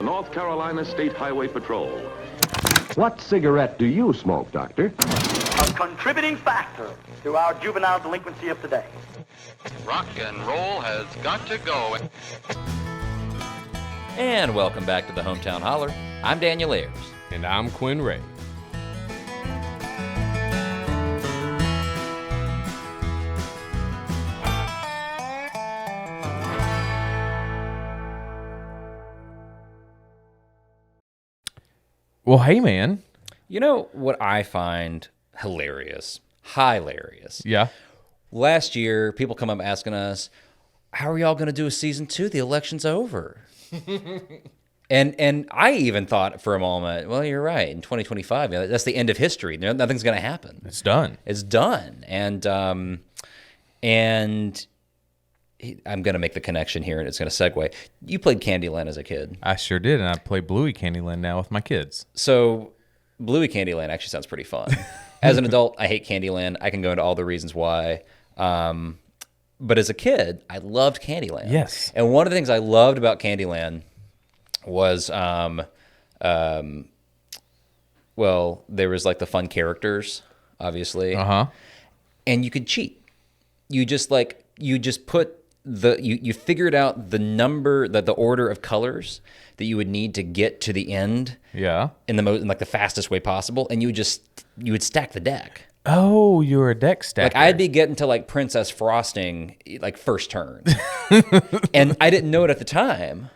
North Carolina State Highway Patrol. What cigarette do you smoke, Doctor? A contributing factor to our juvenile delinquency of today. Rock and roll has got to go. And welcome back to the Hometown Holler. I'm Daniel Ayers. And I'm Quinn Ray. Well, hey, man. You know what I find hilarious? Hilarious. Yeah. Last year, people come up asking us, how are y'all going to do a season 2? The election's over. And I even thought for a moment, well, you're right. In 2025, that's the end of history. Nothing's going to happen. It's done. It's done. And I'm going to make the connection here, and it's going to segue. You played Candyland as a kid. I sure did, and I play Bluey Candyland now with my kids. So Bluey Candyland actually sounds pretty fun. As an adult, I hate Candyland. I can go into all the reasons why. But as a kid, I loved Candyland. Yes. And one of the things I loved about Candyland was, well, there was like the fun characters, obviously. Uh-huh. And you could cheat. You just put you figured out the number, the order of colors that you would need to get to the end. Yeah. In the fastest way possible, and you would stack the deck. Oh, you were a deck stacker. Like I'd be getting to like Princess Frosting like first turn, and I didn't know it at the time,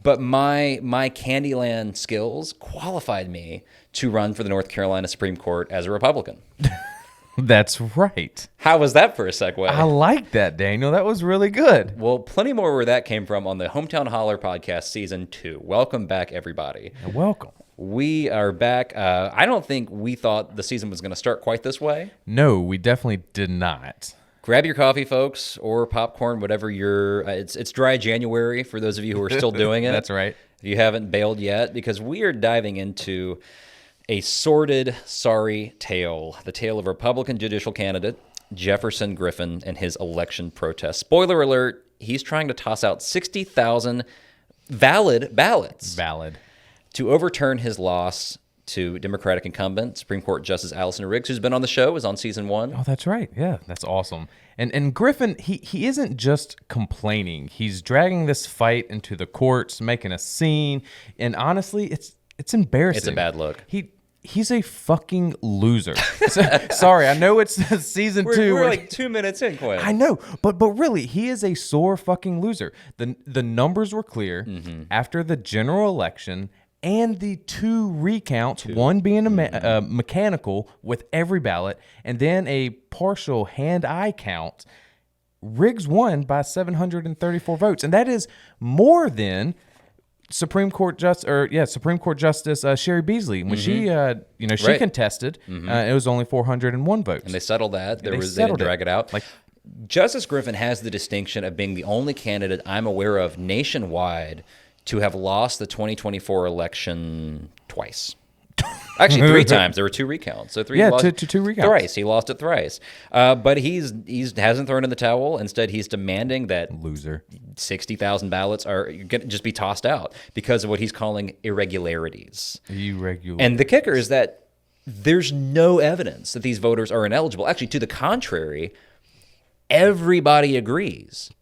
but my Candyland skills qualified me to run for the North Carolina Supreme Court as a Republican. That's right. How was that for a segue? I like that, Daniel. That was really good. Well, plenty more where that came from on the Hometown Holler podcast season 2. Welcome back, everybody. Welcome. We are back. I don't think we thought the season was going to start quite this way. No, we definitely did not. Grab your coffee, folks, or popcorn, whatever you're... It's dry January for those of you who are still doing it. That's right. If you haven't bailed yet, because we are diving into a sordid, sorry tale. The tale of Republican judicial candidate Jefferson Griffin and his election protest. Spoiler alert, he's trying to toss out 60,000 valid ballots. Valid. To overturn his loss to Democratic incumbent Supreme Court Justice Allison Riggs, who's been on the show, is on season 1. Oh, that's right. Yeah, that's awesome. And Griffin, he isn't just complaining. He's dragging this fight into the courts, making a scene, and honestly, it's embarrassing. It's a bad look. He's a fucking loser. Sorry, I know it's season 2. We're like 2 minutes in, Quinn. I know, but really, he is a sore fucking loser. The numbers were clear after the general election and the 2 recounts, one being a mechanical with every ballot, and then a partial hand-eye count. Riggs won by 734 votes, and that is more than Supreme Court Justice Sherry Beasley when she Right. contested. It was only 401 votes, And they settled that. They didn't drag it out. Like, Justice Griffin has the distinction of being the only candidate I'm aware of nationwide to have lost the 2024 election twice. Actually, 3 times. There were 2 recounts. So 3 two recounts. Thrice. He lost it thrice. But he hasn't thrown in the towel. Instead, he's demanding that loser 60,000 ballots are going to just be tossed out because of what he's calling irregularities. And the kicker is that there's no evidence that these voters are ineligible. Actually, to the contrary, everybody agrees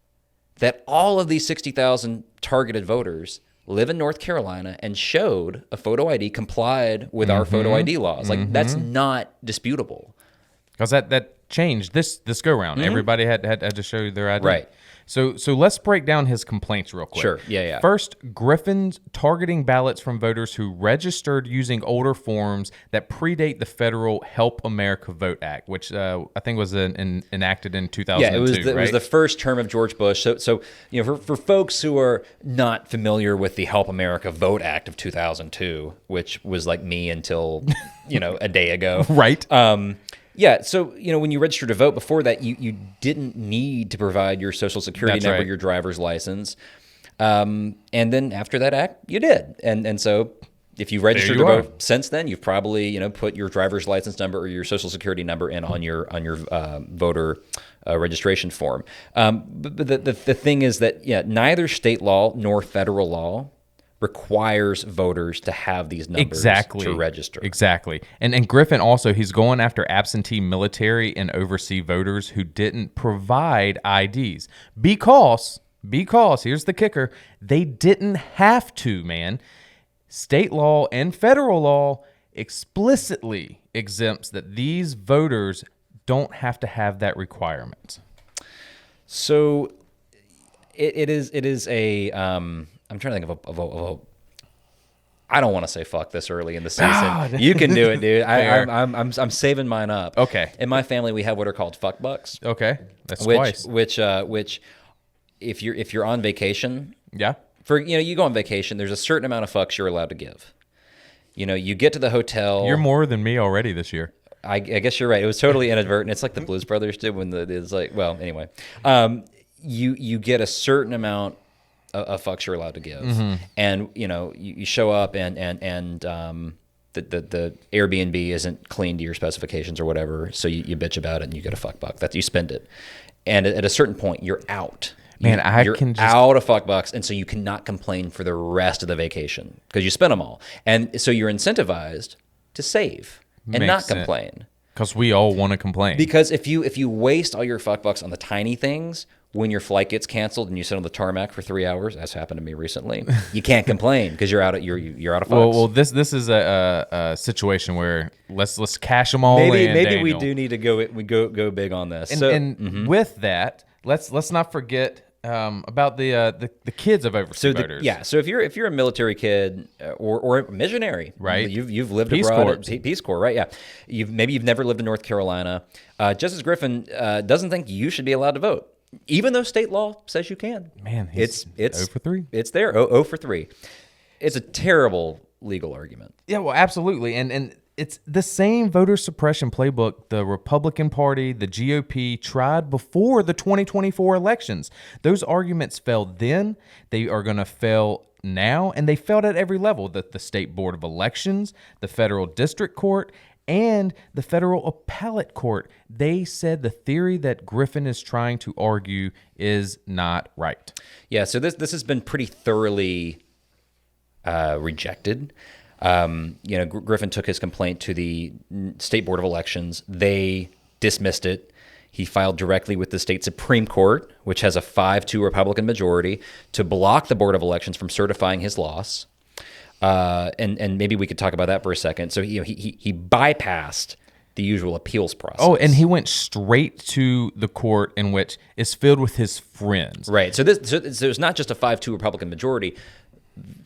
that all of these 60,000 targeted voters live in North Carolina and showed a photo ID, complied with our photo ID laws. Like, that's not disputable. Because that changed this go round. Everybody had to show their ID. Right. So let's break down his complaints real quick. Sure. Yeah. First, Griffin's targeting ballots from voters who registered using older forms that predate the federal Help America Vote Act, which I think was enacted in 2002. Yeah, it was the first term of George Bush. So for folks who are not familiar with the Help America Vote Act of 2002, which was like me until a day ago, right? Yeah, so when you registered to vote before that, you didn't need to provide your social security number, right. Your driver's license, and then after that act, you did, and so if you registered to vote since then, you've probably put your driver's license number or your social security number in on your voter registration form. But the thing is that neither state law nor federal law requires voters to have these numbers to register. Exactly. And Griffin also, he's going after absentee military and overseas voters who didn't provide IDs because here's the kicker, they didn't have to, man. State law and federal law explicitly exempts that these voters don't have to have that requirement. So it is a I'm trying to think of a I don't want to say fuck this early in the season. You can do it, dude. I'm saving mine up. Okay. In my family, we have what are called fuck bucks. Okay, that's which, twice. Which, if you're on vacation, yeah, you go on vacation, there's a certain amount of fucks you're allowed to give. You get to the hotel. You're more than me already this year. I guess you're right. It was totally inadvertent. It's like the Blues Brothers did when it's like, well, anyway, you get a certain amount of fucks you're allowed to give, and you show up and the Airbnb isn't clean to your specifications or whatever, so you bitch about it and you get a fuck buck. That you spend it, and at a certain point you're out. Man, you're out of fuck bucks, and so you cannot complain for the rest of the vacation because you spent them all, and so you're incentivized to save and not complain. Because we all want to complain. Because if you waste all your fuck bucks on the tiny things, when your flight gets canceled and you sit on the tarmac for 3 hours, as happened to me recently, you can't complain because you're out of fucks. Well, this is a situation where let's cash them all in. Maybe we do need to go big on this. And with that, let's not forget about the kids of overseas voters. So if you're a military kid or a missionary, right? You've lived Peace abroad, Corps. Peace Corps, right? Yeah. You've never lived in North Carolina. Justice Griffin doesn't think you should be allowed to vote, even though state law says you can. Man, it's 0 for 3. It's there, 0 for 3. It's a terrible legal argument. Yeah, well, absolutely, and it's the same voter suppression playbook the Republican Party, the GOP tried before the 2024 elections. Those arguments failed then. They are going to fail now, and they failed at every level. The State Board of Elections, the Federal District Court, and the Federal Appellate Court. They said the theory that Griffin is trying to argue is not right. Yeah, so this has been pretty thoroughly rejected. Griffin took his complaint to the State Board of Elections. They dismissed it. He filed directly with the state Supreme Court, which has a 5-2 Republican majority, to block the Board of Elections from certifying his loss. And maybe we could talk about that for a second. So he bypassed the usual appeals process. Oh, and he went straight to the court in which is filled with his friends. Right. So it's not just a 5-2 Republican majority.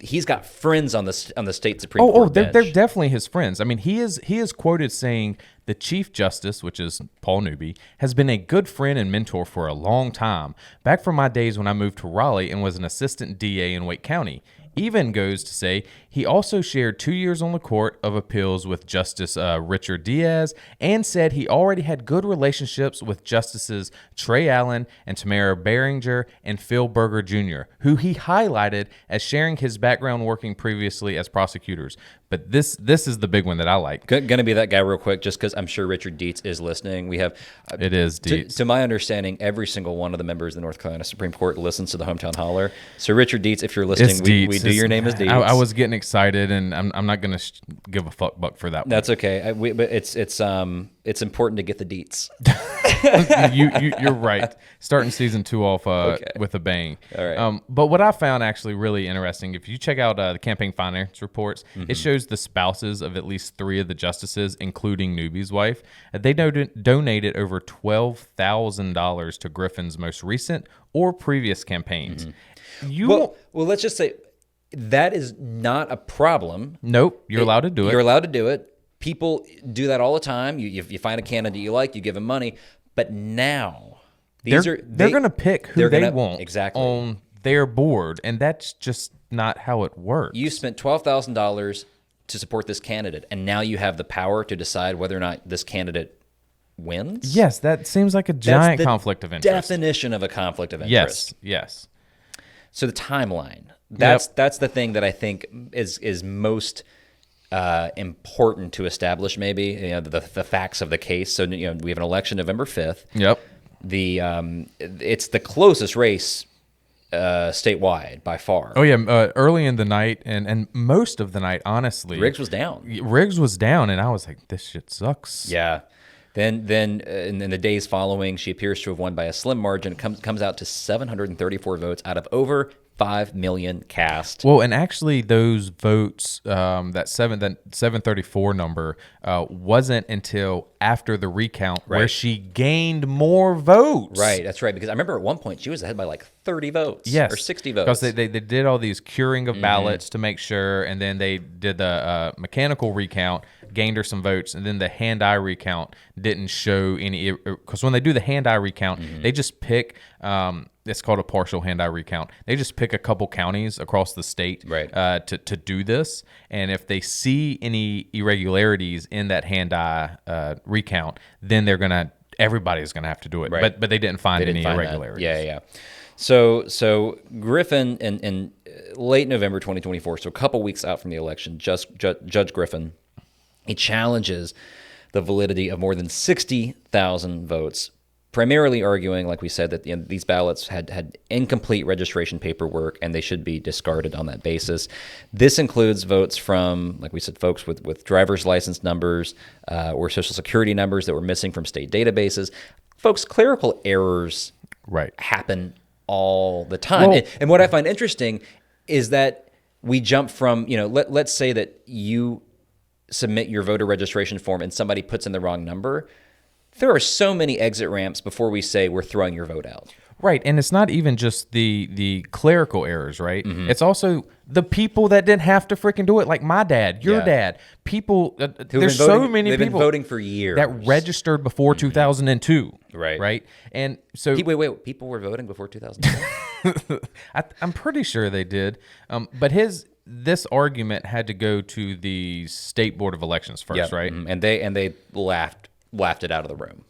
He's got friends on the state Supreme Court bench. They're definitely his friends. I mean, he is quoted saying the Chief Justice, which is Paul Newby, has been a good friend and mentor for a long time, back from my days when I moved to Raleigh and was an assistant DA in Wake County. Even goes to say he also shared 2 years on the Court of Appeals with Justice Richard Diaz, and said he already had good relationships with Justices Trey Allen and Tamara Behringer and Phil Berger Jr., who he highlighted as sharing his background working previously as prosecutors. But this is the big one that I like. Going to be that guy real quick, just because I'm sure Richard Dietz is listening. We have it is Dietz. To my understanding, every single one of the members of the North Carolina Supreme Court listens to the Hometown Holler. So Richard Dietz, if you're listening, we do your name as Dietz. I was getting excited, and I'm not going to give a fuck buck for that one. That's okay. But it's important to get the Dietz. You're right. Starting season 2 off with a bang. All right. But what I found actually really interesting, if you check out the campaign finance reports, it shows the spouses of at least 3 of the justices, including Newby's wife. They donated over $12,000 to Griffin's most recent or previous campaigns. Well, let's just say that is not a problem. Nope, you're allowed to do it. You're allowed to do it. People do that all the time. You find a candidate you like, you give them money. But now they're going to pick who they want exactly on their board, and that's just not how it works. You spent $12,000 to support this candidate, and now you have the power to decide whether or not this candidate wins? Yes, that seems like a giant conflict of interest. Definition of a conflict of interest. Yes. So the timeline. That's the thing that I think is most important to establish. Maybe the facts of the case. So we have an election November 5th. Yep. It's the closest race statewide by far. Oh yeah, early in the night and most of the night, honestly. Riggs was down. Riggs was down, and I was like, this shit sucks. Yeah. Then in the days following, she appears to have won by a slim margin. It comes out to 734 votes out of over 5 million cast. Well, and actually, those votes, that 734 number, wasn't until after the recount where she gained more votes. Right, that's right. Because I remember at one point she was ahead by like 30 votes, yes, or 60 votes. Because they did all these curing of ballots to make sure, and then they did the mechanical recount, gained her some votes, and then the hand-eye recount didn't show any. Because when they do the hand-eye recount, they just pick. It's called a partial hand-eye recount. They just pick a couple counties across the state to do this. And if they see any irregularities in that hand-eye recount, then everybody's gonna have to do it. Right. But they didn't find any irregularities. Yeah. So Griffin in late November 2024, so a couple weeks out from the election, Judge Griffin, he challenges the validity of more than 60,000 votes, primarily arguing, like we said, that these ballots had incomplete registration paperwork and they should be discarded on that basis. This includes votes from, like we said, folks with driver's license numbers or social security numbers that were missing from state databases. Folks, clerical errors happen all the time. Well, and what I find interesting is that we jump from, let's say that you submit your voter registration form and somebody puts in the wrong number. There are so many exit ramps before we say we're throwing your vote out. Right, and it's not even just the clerical errors, right? It's also the people that didn't have to freaking do it, like my dad, your dad. People, there's so many they've people been voting for years that registered before 2002. Right, and so wait, people were voting before 2002. I'm pretty sure they did, but this argument had to go to the state board of elections first, right? And they laughed it out of the room.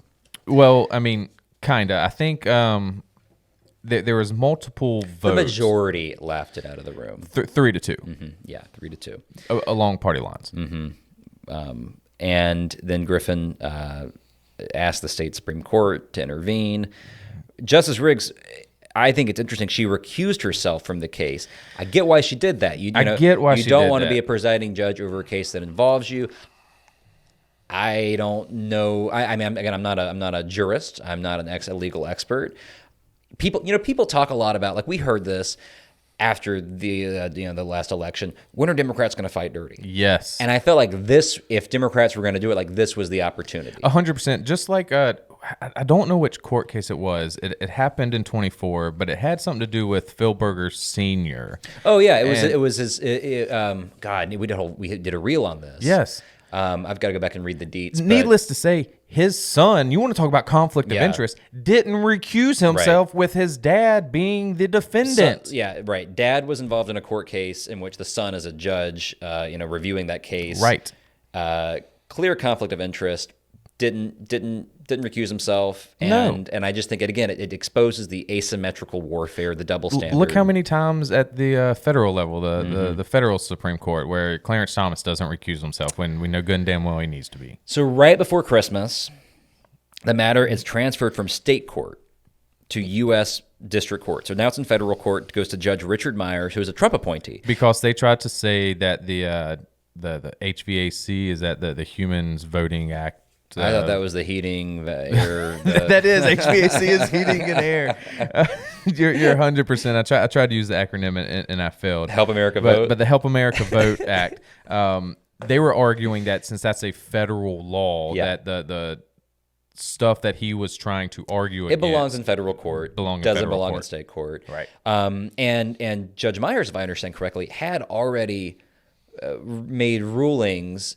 Well, I mean, kinda. I think there was multiple votes. The majority laughed it out of the room. 3-2. Yeah, 3-2 along party lines. And then Griffin asked the state Supreme Court to intervene. Justice Riggs, I think it's interesting. She recused herself from the case. I get why she did that. You get why she did that. You don't want to be a presiding judge over a case that involves you. I don't know. I mean, again, I'm not a jurist. I'm not a legal expert. People talk a lot about, like, we heard this after the last election. When are Democrats going to fight dirty? Yes. And I felt like this, if Democrats were going to do it, like, this was the opportunity. 100%. Just like I don't know which court case it was. It happened in 24, but it had something to do with Phil Berger Sr. Oh yeah, it was his. God, we did a reel on this. Yes. I've got to go back and read the deets. Needless to say, his son, you want to talk about conflict of interest, didn't recuse himself with his dad being the defendant. Right. Dad was involved in a court case in which the son is a judge, reviewing that case. Right. Clear conflict of interest. Didn't recuse himself, and I just think it exposes the asymmetrical warfare, the double standard. Look how many times at the federal level, the federal Supreme Court, where Clarence Thomas doesn't recuse himself when we know good and damn well he needs to be. So right before Christmas, the matter is transferred from state court to U.S. District Court. So now it's in federal court. It goes to Judge Richard Myers, who is a Trump appointee, because they tried to say that the HVAC is that the Humans Voting Act. I thought that was the heating, the air. That is HVAC is heating and air. You're 100%. I tried to use the acronym and I failed. Help America Vote. But the Help America Vote Act. They were arguing that since that's a federal law, that the stuff that he was trying to argue against, belongs in federal court. Doesn't belong in state court. Right. And Judge Myers, if I understand correctly, had already made rulings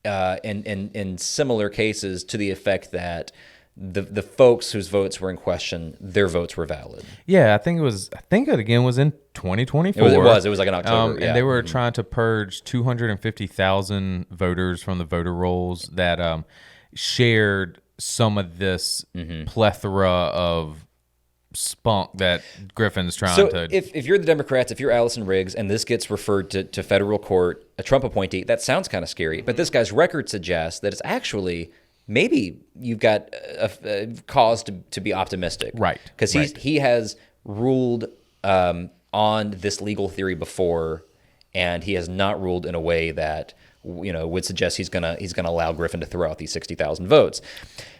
in similar cases to the effect that the folks whose votes were in question, their votes were valid. Yeah, I think it again was in 2024. It was like in October. And they were trying to purge 250,000 voters from the voter rolls that shared some of this plethora of spunk that Griffin's trying to... If you're the Democrats, if you're Allison Riggs, and this gets referred to federal court, a Trump appointee, that sounds kind of scary. But this guy's record suggests that it's actually, maybe you've got a cause to be optimistic. Right. Because he has ruled on this legal theory before, and he has not ruled in a way that would suggest he's gonna allow Griffin to throw out these 60,000 votes.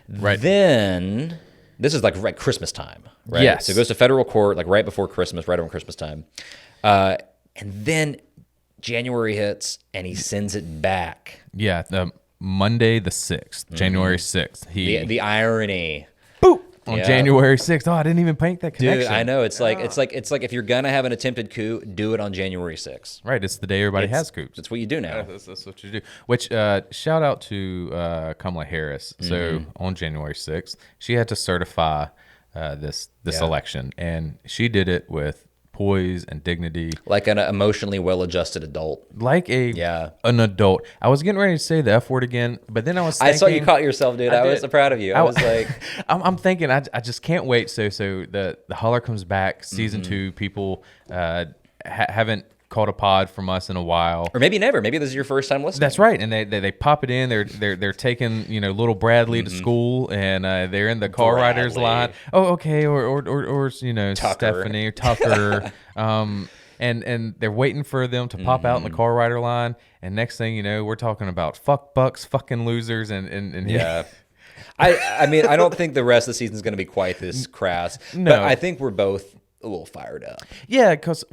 Right. Then this is like right Christmas time, right? Yes. So it goes to federal court like right before Christmas, right around Christmas time, and then January hits and he sends it back. Yeah, Monday the 6th, January 6th. The irony. Boop! On January 6th. Oh, I didn't even make that connection. Dude, I know. It's like if you're gonna have an attempted coup, do it on January 6th. Right. It's the day everybody has coups. That's what you do now. That's what you do. Which shout out to Kamala Harris. So on January 6th, she had to certify this election, and she did it with poise and dignity, like an emotionally well-adjusted adult, like an adult. I was getting ready to say the F word again, but then I was thinking, I saw you caught yourself, dude. I was so proud of you. I was like, I'm thinking, I just can't wait. So the Holler comes back, season 2. People haven't caught a pod from us in a while, or maybe never. Maybe this is your first time listening. That's right, and they pop it in. They're taking little Bradley to school, and they're in the car riders line. Oh, okay, or Tucker. Stephanie or Tucker, and they're waiting for them to pop out in the car rider line. And next thing you know, we're talking about fuck bucks, fucking losers, and yeah. I mean, I don't think the rest of the season is going to be quite this crass. No. But I think we're both a little fired up. Yeah, because,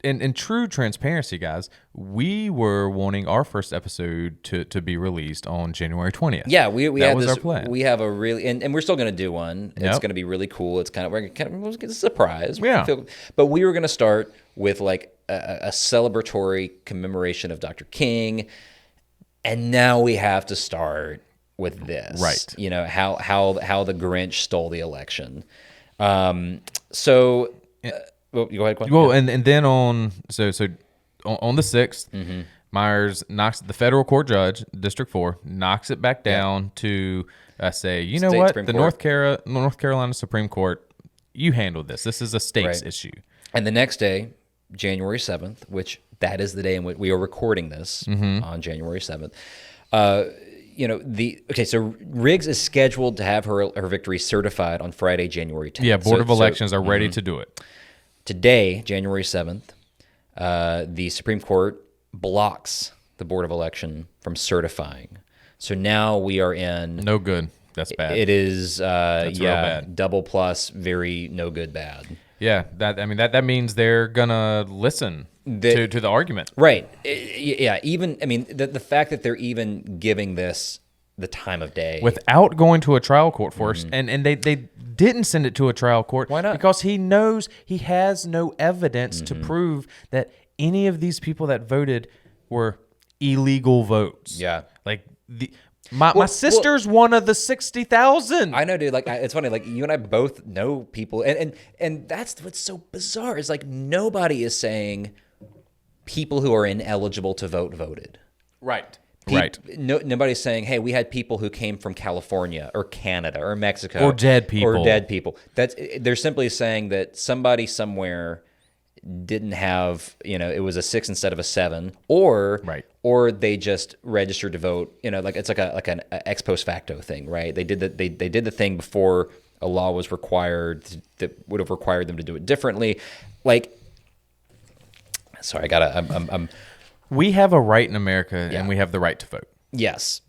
in true transparency, guys, we were wanting our first episode to be released on January 20th. Yeah, we that had was this, our plan. We have a really, and we're still going to do one. It's going to be really cool. It's we're going to get a surprise. Yeah. But we were going to start with like a celebratory commemoration of Dr. King, and now we have to start with this. Right. How the Grinch stole the election. So, go ahead, Quinn. Well, and then on the 6th, Myers knocks the federal court judge, District 4, knocks it back down to say, you know State what, Supreme the Court. North Carolina Supreme Court, you handled this. This is a state's issue. And the next day, January 7th, which that is the day in which we are recording this on January 7th. So Riggs is scheduled to have her victory certified on Friday, January 10th. Yeah, Board of Elections are ready to do it. Today, January 7th, the Supreme Court blocks the Board of Election from certifying. So now we are in... No good. That's bad. It is, That's real bad. double plus, very no good bad. Yeah, that means they're gonna listen to the argument, right? Yeah, even the fact that they're even giving this the time of day without going to a trial court first, and they didn't send it to a trial court. Why not? Because he knows he has no evidence to prove that any of these people that voted were illegal votes. Yeah, like my sister's one of the 60,000. I know, dude. Like, it's funny. Like, you and I both know people, and that's what's so bizarre. Is like nobody is saying people who are ineligible to vote voted. Right. Nobody's saying, hey, we had people who came from California or Canada or Mexico or dead people. They're simply saying that somebody somewhere didn't have, it was a 6 instead of a 7, or they just registered to vote. It's like an ex post facto thing, right? They did the thing before a law was required that would have required them to do it differently. Like, sorry, we have a right in America, and we have the right to vote. Yes.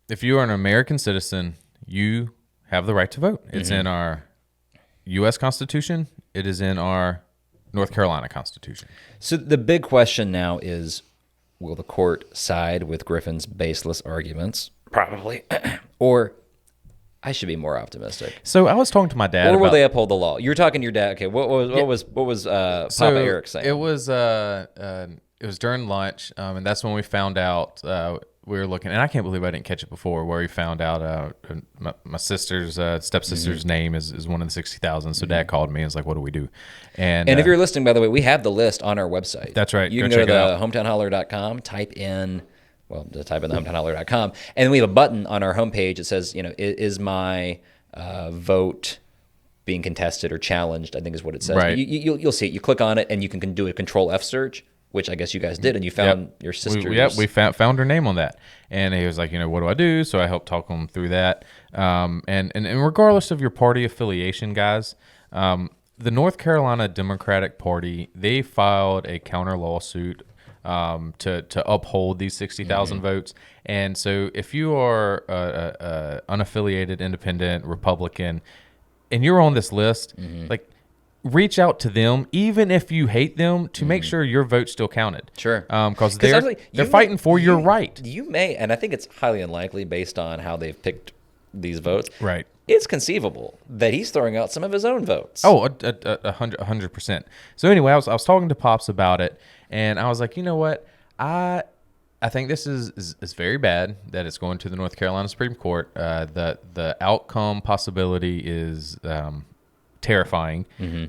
If you are an American citizen, you have the right to vote. It's in our U.S. Constitution. It is in our North Carolina Constitution. So the big question now is, will the court side with Griffin's baseless arguments? Probably. Or I should be more optimistic. So I was talking to my dad. Or will they uphold the law? You were talking to your dad. Okay, what was Papa Eric saying? It was during lunch, and that's when we found out. We were looking, and I can't believe I didn't catch it before, where we found out my sister's stepsister's name is one of the 60,000. So Dad called me and was like, "What do we do?" And if you're listening, by the way, we have the list on our website. That's right. You can go to thehometownholler.com, type in thehometownholler.com, and then we have a button on our homepage. It says, is my vote being contested or challenged? I think is what it says. Right. You'll see it. You click on it, and you can do a Control F search, which I guess you guys did, and you found your sister's. We found her name on that. And he was like, what do I do? So I helped talk him through that. And regardless of your party affiliation, guys, the North Carolina Democratic Party, they filed a counter lawsuit to uphold these 60,000 votes. And so if you are a unaffiliated independent Republican and you're on this list, like, reach out to them, even if you hate them, to make sure your vote still counted. Sure. Because they're fighting for your right. You may, and I think it's highly unlikely based on how they've picked these votes. Right. It's conceivable that he's throwing out some of his own votes. Oh, 100%. So anyway, I was talking to Pops about it, and I was like, you know what? I think this is very bad that it's going to the North Carolina Supreme Court. The outcome possibility is terrifying,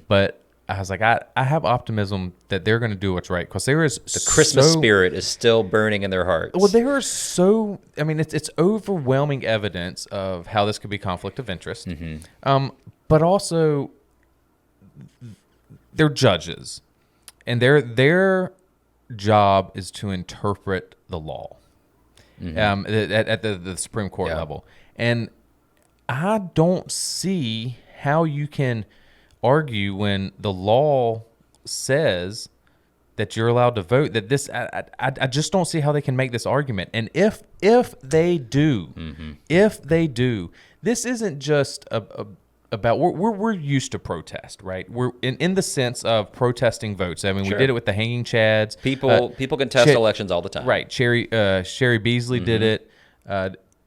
but I was like, I have optimism that they're going to do what's right, because there is the Christmas spirit is still burning in their hearts. Well, there are it's overwhelming evidence of how this could be conflict of interest, but also they're judges, and their job is to interpret the law at the Supreme Court level, and I don't see how you can argue when the law says that you're allowed to vote. That this, I just don't see how they can make this argument. And if they do, this isn't just about we're used to protest, right? We're in the sense of protesting votes. I mean, we did it with the hanging chads. People contest elections all the time, right? Sherry Beasley did it.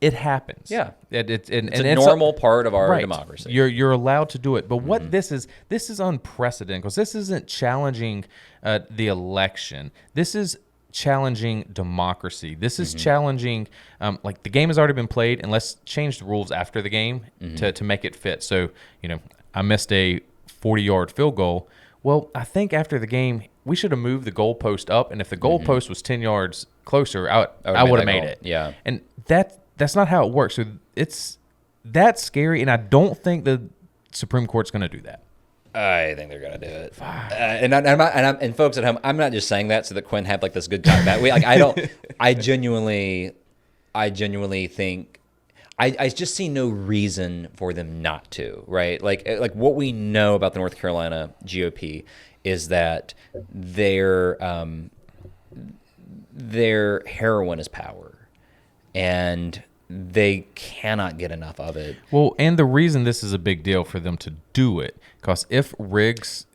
It happens. Yeah, it's a normal part of our democracy. You're allowed to do it. But what this is unprecedented, because this isn't challenging the election. This is challenging democracy. This is challenging, like, the game has already been played, and let's change the rules after the game to make it fit. So, I missed a 40-yard field goal. Well, I think after the game, we should have moved the goalpost up, and if the goalpost was 10 yards closer, I would have made it. Yeah. And that's not how it works. So that's scary, and I don't think the Supreme Court's going to do that. I think they're going to do it. And folks at home, I'm not just saying that so that Quinn had like this good time that way. Like, I genuinely think I just see no reason for them not to, right? Like what we know about the North Carolina GOP is that their heroin is power. And they cannot get enough of it. Well, and the reason this is a big deal for them to do it, because if Riggs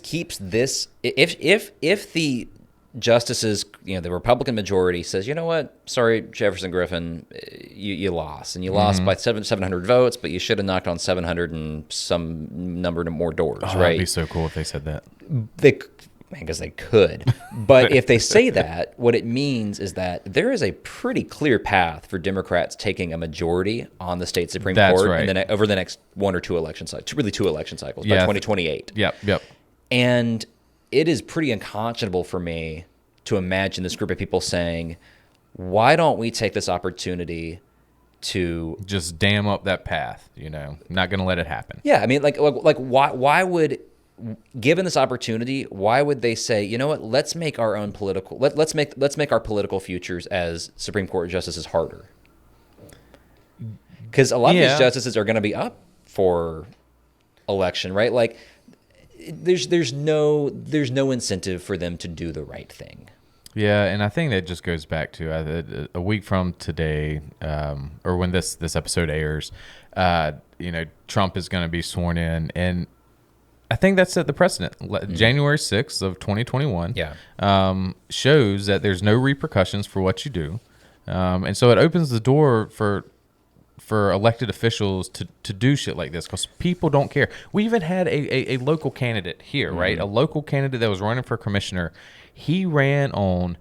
keeps this, if the justices, the Republican majority says, you know what, sorry, Jefferson Griffin, you lost, and you lost by 700 votes, but you should have knocked on 700 and some number of more doors, right? That'd be so cool if they said that. Because they could. But if they say that, what it means is that there is a pretty clear path for Democrats taking a majority on the state Supreme Court over the next one or two election cycles, really two election cycles, by 2028. Yep. And it is pretty unconscionable for me to imagine this group of people saying, why don't we take this opportunity to just dam up that path, not going to let it happen. Yeah, I mean, like why would, given this opportunity, why would they say, you know what, let's make our own political, let's make our political futures as Supreme Court justices harder? Because a lot of these justices are going to be up for election, right? Like, there's no incentive for them to do the right thing. Yeah, and I think that just goes back to a week from today, or when this episode airs, Trump is going to be sworn in, and I think that set the precedent. January 6th of 2021 shows that there's no repercussions for what you do. And so it opens the door for elected officials to do shit like this, because people don't care. We even had a local candidate here, right? A local candidate that was running for commissioner. He ran on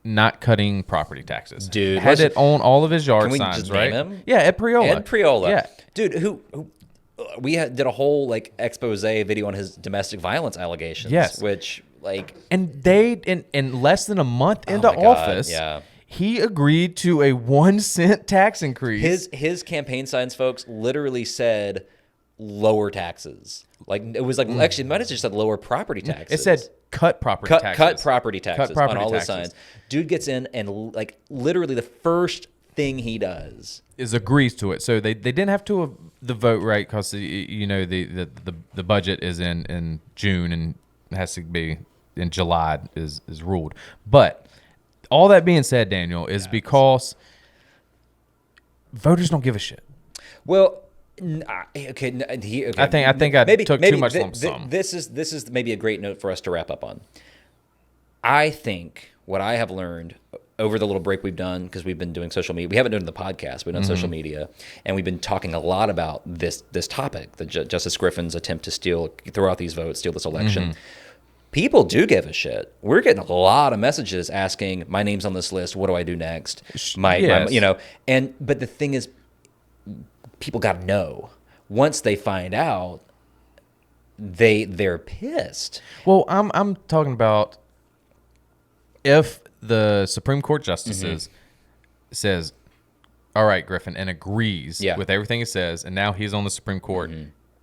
not cutting property taxes. Dude. Had it on all of his yard signs, can we just right? name him? Yeah, Ed Priola. Ed Priola. Yeah. Dude, who we did a whole like expose video on his domestic violence allegations. Yes. Which like, and they in less than a month into office, he agreed to a 1 cent tax increase. His campaign signs, folks, literally said lower taxes. Like, it was like actually it might have just said lower property taxes. It said cut property taxes. Cut property taxes on all the signs. Dude gets in and like literally the first everything he does agrees to it. So they didn't have to the vote, right? Because the budget is in June and has to be in July is ruled. But all that being said, Daniel, is because voters don't give a shit. Well, okay. I think I took too much lump sum. This is maybe a great note for us to wrap up on. I think what I have learned over the little break we've done, because we've been doing social media. We haven't done the podcast. We've done social media, and we've been talking a lot about this topic, the Justice Griffin's attempt to throw out these votes, steal this election. People do give a shit. We're getting a lot of messages asking, "My name's on this list. What do I do next?" But the thing is, people got to know. Once they find out, they're pissed. Well, I'm talking about if the Supreme Court justices says, "All right, Griffin," and agrees with everything he says, and now he's on the Supreme Court.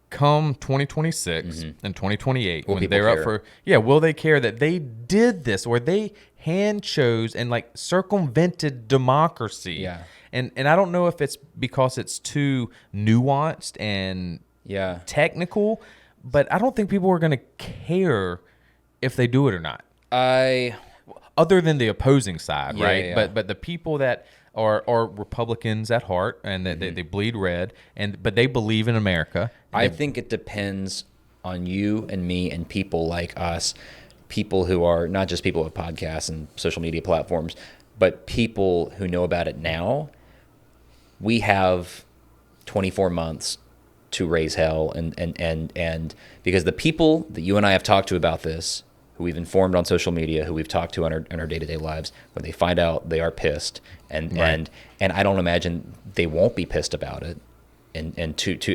Come 2026 and 2028, when they're up for will they care that they did this, or they hand chose and like circumvented democracy? And I don't know if it's because it's too nuanced and technical, but I don't think people are going to care if they do it or not. Other than the opposing side, right? But the people that are Republicans at heart, and that they bleed red, but they believe in America. I think it depends on you and me and people like us, people who are not just people with podcasts and social media platforms, but people who know about it now. We have 24 months to raise hell, and because the people that you and I have talked to about this, who we've informed on social media, who we've talked to in our day-to-day lives, when they find out, they are pissed, and I don't imagine they won't be pissed about it. And I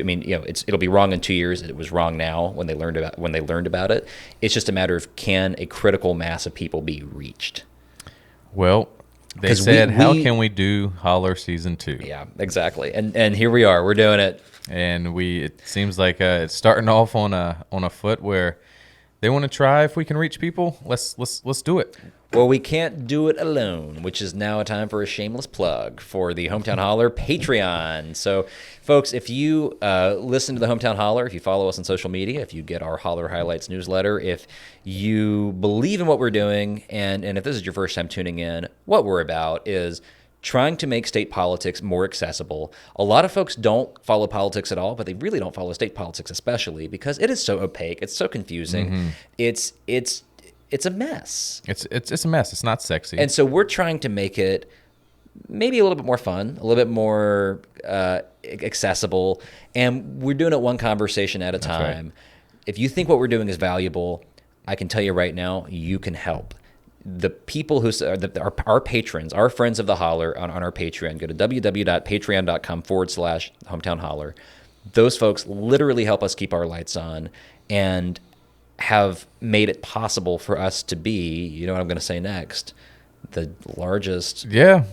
mean, it'll be wrong in 2 years. It was wrong now when they learned about it. It's just a matter of, can a critical mass of people be reached? Well, they said, how can we do Holler Season 2? Yeah, exactly. And here we are. We're doing it. And it seems like it's starting off on a foot where they want to try if we can reach people. Let's do it. Well, we can't do it alone, which is now a time for a shameless plug for the Hometown Holler Patreon. So, folks, if you listen to the Hometown Holler, if you follow us on social media, if you get our Holler Highlights newsletter, if you believe in what we're doing, and if this is your first time tuning in, what we're about is trying to make state politics more accessible. A lot of folks don't follow politics at all, but they really don't follow state politics especially because it is so opaque. It's so confusing. It's a mess. It's a mess. It's not sexy. And so we're trying to make it maybe a little bit more fun, a little bit more accessible, and we're doing it one conversation at a time. Right. If you think what we're doing is valuable, I can tell you right now, you can help. The people who are our patrons, our friends of the Holler on our Patreon, go to www.patreon.com/hometownholler. Those folks literally help us keep our lights on and have made it possible for us to be, you know what I'm going to say next, the largest state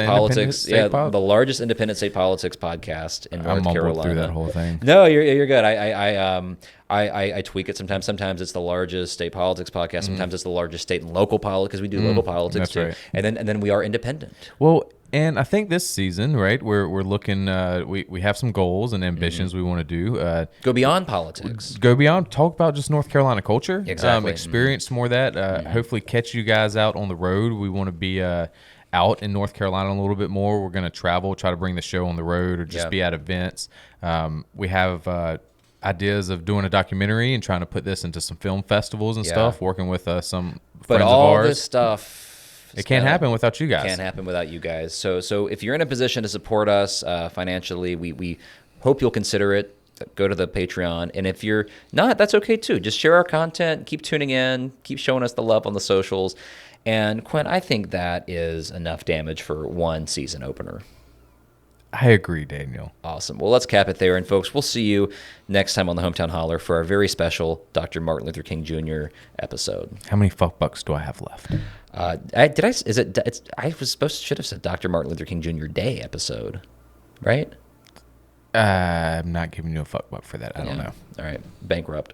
politics, the largest independent state politics podcast in North Carolina. Through that whole thing. No, you're good. I tweak it sometimes. Sometimes it's the largest state politics podcast. Sometimes it's the largest state and local politics, because we do local politics too. Right. And then we are independent. Well, and I think this season, right, we're looking. We have some goals and ambitions we want to do. Go beyond politics. Go beyond. Talk about just North Carolina culture. Exactly. Experience more of that. Hopefully, catch you guys out on the road. We want to be out in North Carolina a little bit more. We're going to travel, try to bring the show on the road, or just be at events. We have ideas of doing a documentary and trying to put this into some film festivals and stuff. Working with some friends of ours. But all this stuff. It can't happen without you guys. Can't happen without you guys. So if you're in a position to support us financially, we hope you'll consider it. Go to the Patreon. And if you're not, that's okay too. Just share our content. Keep tuning in. Keep showing us the love on the socials. And Quinn, I think that is enough damage for one season opener. I agree, Daniel. Awesome. Well, let's cap it there. And folks, we'll see you next time on the Hometown Holler for our very special Dr. Martin Luther King Jr. episode. How many fuck bucks do I have left? I should have said Dr. Martin Luther King Jr. Day episode, right? I'm not giving you a fuck buck for that. I don't know. All right. Bankrupt.